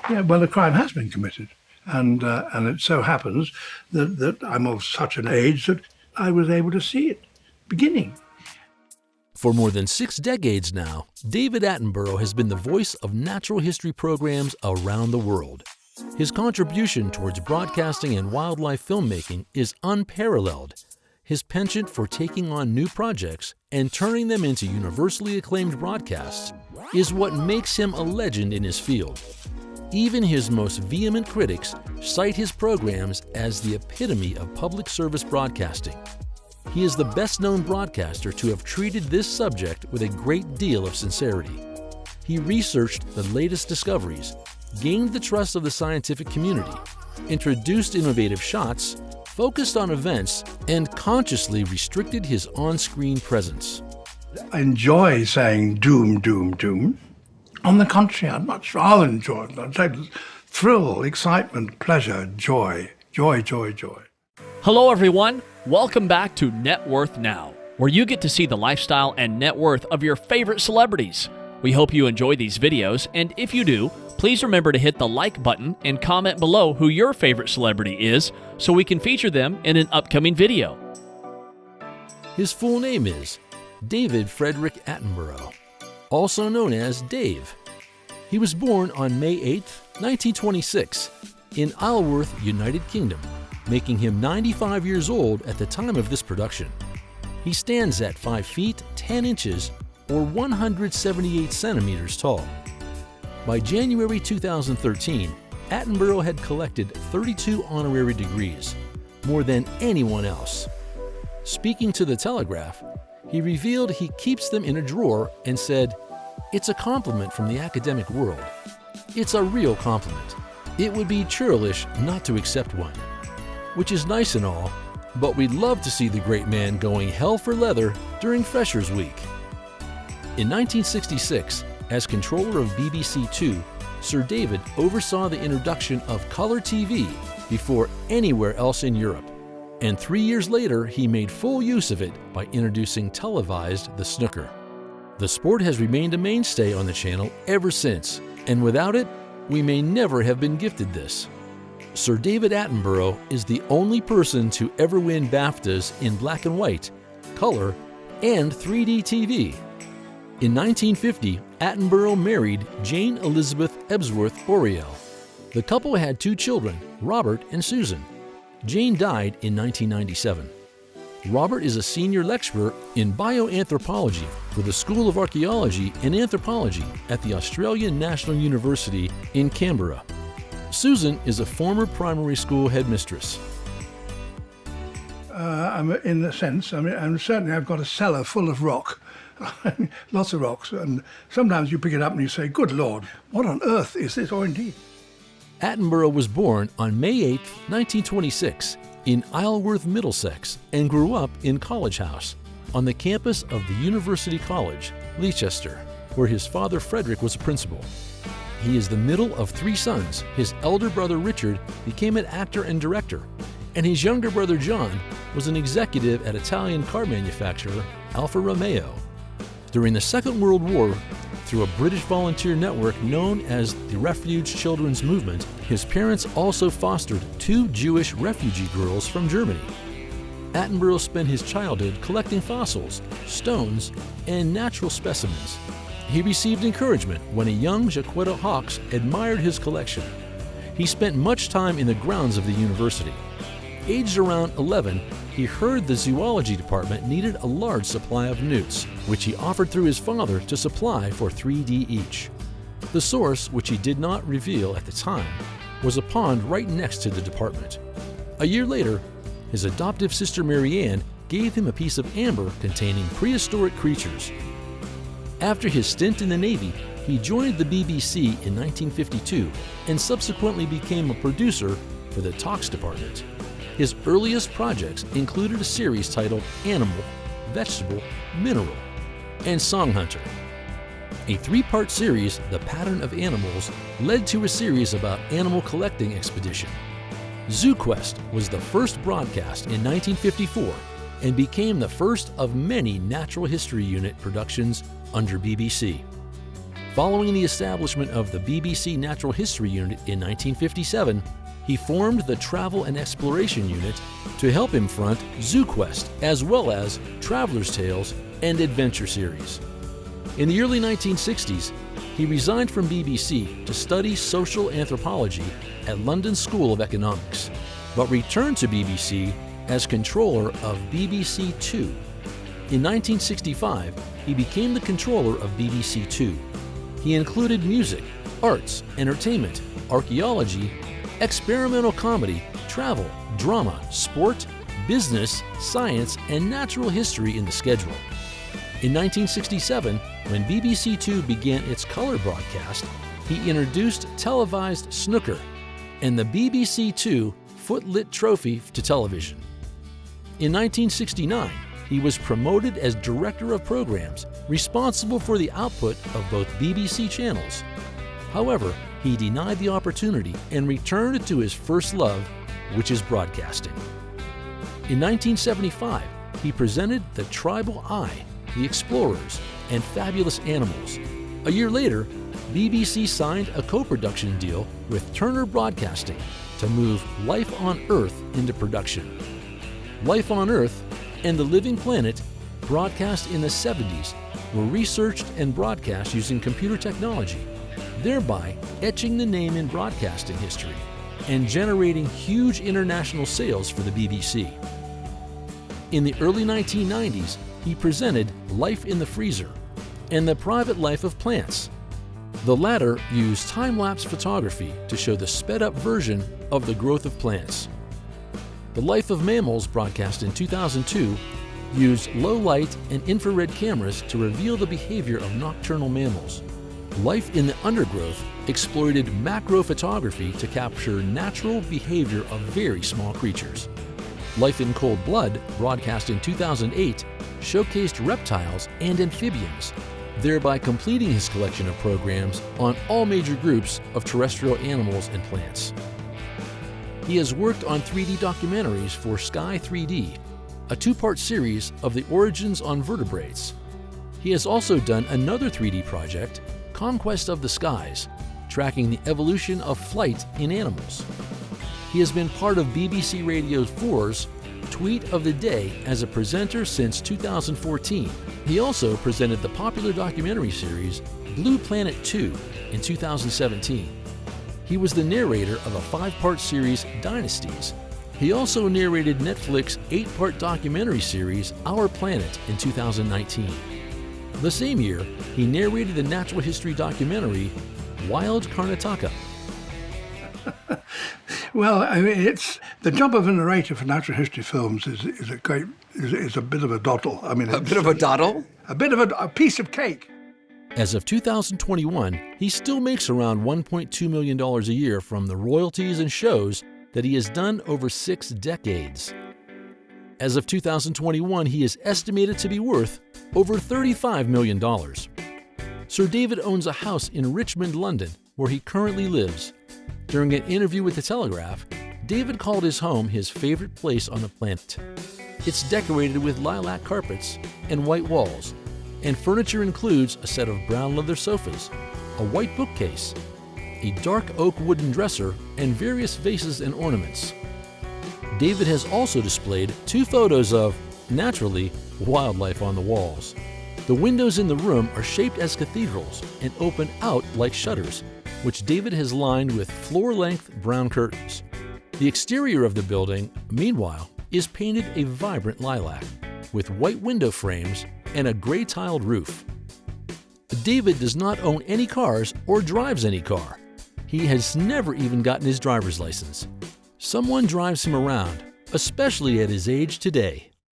Yeah, well, a crime has been committed. And it so happens that I'm of such an age that I was able to see it beginning. For more than 6 decades now, David Attenborough has been the voice of natural history programs around the world. His contribution towards broadcasting and wildlife filmmaking is unparalleled. His penchant for taking on new projects and turning them into universally acclaimed broadcasts is what makes him a legend in his field. Even his most vehement critics cite his programs as the epitome of public service broadcasting. He is the best-known broadcaster to have treated this subject with a great deal of sincerity. He researched the latest discoveries, gained the trust of the scientific community, introduced innovative shots, focused on events, and consciously restricted his on-screen presence. I enjoy saying doom, doom, doom. On the contrary, I'd much rather enjoy it. I'd say thrill, excitement, pleasure, joy, joy, joy, joy. Hello, everyone. Welcome back to Net Worth Now, where you get to see the lifestyle and net worth of your favorite celebrities. We hope you enjoy these videos, and if you do, please remember to hit the like button and comment below who your favorite celebrity is so we can feature them in an upcoming video. His full name is David Frederick Attenborough, also known as Dave. He was born on May 8, 1926, in Isleworth, United Kingdom, making him 95 years old at the time of this production. He stands at 5 feet 10 inches or 178 centimeters tall. By January 2013, Attenborough had collected 32 honorary degrees, more than anyone else. Speaking to The Telegraph, he revealed he keeps them in a drawer and said, "It's a compliment from the academic world. It's a real compliment. It would be churlish not to accept one." Which is nice and all, but we'd love to see the great man going hell for leather during Freshers Week. In 1966, as controller of BBC Two, Sir David oversaw the introduction of color TV before anywhere else in Europe, and 3 years later he made full use of it by introducing televised the snooker. The sport has remained a mainstay on the channel ever since, and without it, we may never have been gifted this. Sir David Attenborough is the only person to ever win BAFTAs in black and white, color, and 3D TV. In 1950, Attenborough married Jane Elizabeth Ebsworth Oriel. The couple had 2 children, Robert and Susan. Jane died in 1997. Robert is a senior lecturer in bioanthropology for the School of Archaeology and Anthropology at the Australian National University in Canberra. Susan is a former primary school headmistress. I'm in a sense, and certainly I've got a cellar full of rock, lots of rocks, and sometimes you pick it up and you say, "Good Lord, what on earth is this?" Or indeed. Attenborough was born on May 8, 1926, in Isleworth, Middlesex, and grew up in College House, on the campus of the University College, Leicester, where his father Frederick was a principal. He is the middle of 3 sons. His elder brother Richard became an actor and director, and his younger brother John was an executive at Italian car manufacturer Alfa Romeo. During the Second World War, through a British volunteer network known as the Refuge Children's Movement, his parents also fostered 2 Jewish refugee girls from Germany. Attenborough spent his childhood collecting fossils, stones, and natural specimens. He received encouragement when a young Jaquetta Hawks admired his collection. He spent much time in the grounds of the university. Aged around 11, he heard the zoology department needed a large supply of newts, which he offered through his father to supply for 3D each. The source, which he did not reveal at the time, was a pond right next to the department. A year later, his adoptive sister Marianne gave him a piece of amber containing prehistoric creatures. After his stint in the Navy, he joined the BBC in 1952 and subsequently became a producer for the Talks department. His earliest projects included a series titled Animal, Vegetable, Mineral, and Song Hunter. A 3-part series, The Pattern of Animals, led to a series about animal collecting expedition. Zoo Quest was the first broadcast in 1954 and became the first of many Natural History Unit productions under BBC. Following the establishment of the BBC Natural History Unit in 1957, he formed the Travel and Exploration Unit to help him front ZooQuest, as well as Traveler's Tales and Adventure Series. In the early 1960s, he resigned from BBC to study social anthropology at London School of Economics, but returned to BBC as controller of BBC Two. In 1965, he became the controller of BBC Two. He included music, arts, entertainment, archaeology, experimental comedy, travel, drama, sport, business, science, and natural history in the schedule. In 1967, when BBC Two began its color broadcast, he introduced televised snooker and the BBC Two Footlit Trophy to television. In 1969, he was promoted as Director of Programs, responsible for the output of both BBC channels. However, he denied the opportunity and returned to his first love, which is broadcasting. In 1975, he presented The Tribal Eye, The Explorers, and Fabulous Animals. A year later, BBC signed a co-production deal with Turner Broadcasting to move Life on Earth into production. Life on Earth and The Living Planet, broadcast in the 70s, were researched and broadcast using computer technology, thereby etching the name in broadcasting history and generating huge international sales for the BBC. In the early 1990s, he presented Life in the Freezer and The Private Life of Plants. The latter used time-lapse photography to show the sped-up version of the growth of plants. The Life of Mammals, broadcast in 2002, used low-light and infrared cameras to reveal the behavior of nocturnal mammals. Life in the Undergrowth exploited macro photography to capture natural behavior of very small creatures. Life in Cold Blood, broadcast in 2008, showcased reptiles and amphibians, thereby completing his collection of programs on all major groups of terrestrial animals and plants. He has worked on 3D documentaries for Sky 3D, a two-part series of the origins on vertebrates. He has also done another 3D project, Conquest of the Skies, tracking the evolution of flight in animals. He has been part of BBC Radio 4's Tweet of the Day as a presenter since 2014. He also presented the popular documentary series Blue Planet 2 in 2017. He was the narrator of a 5-part series, Dynasties. He also narrated Netflix's 8-part documentary series, Our Planet, in 2019. The same year, he narrated the natural history documentary, Wild Karnataka. Well, I mean, it's the job of a narrator for natural history films is a bit of a doddle. I mean, A bit of a doddle? A bit of a piece of cake. As of 2021, he still makes around $1.2 million a year from the royalties and shows that he has done over 6 decades. As of 2021, he is estimated to be worth over $35 million. Sir David owns a house in Richmond, London, where he currently lives. During an interview with The Telegraph, David called his home his favorite place on the planet. It's decorated with lilac carpets and white walls, and furniture includes a set of brown leather sofas, a white bookcase, a dark oak wooden dresser, and various vases and ornaments. David has also displayed 2 photos of, naturally, wildlife on the walls. The windows in the room are shaped as cathedrals and open out like shutters, which David has lined with floor-length brown curtains. The exterior of the building, meanwhile, is painted a vibrant lilac, with white window frames and a gray-tiled roof. David does not own any cars or drives any car. He has never even gotten his driver's license. Someone drives him around, especially at his age today.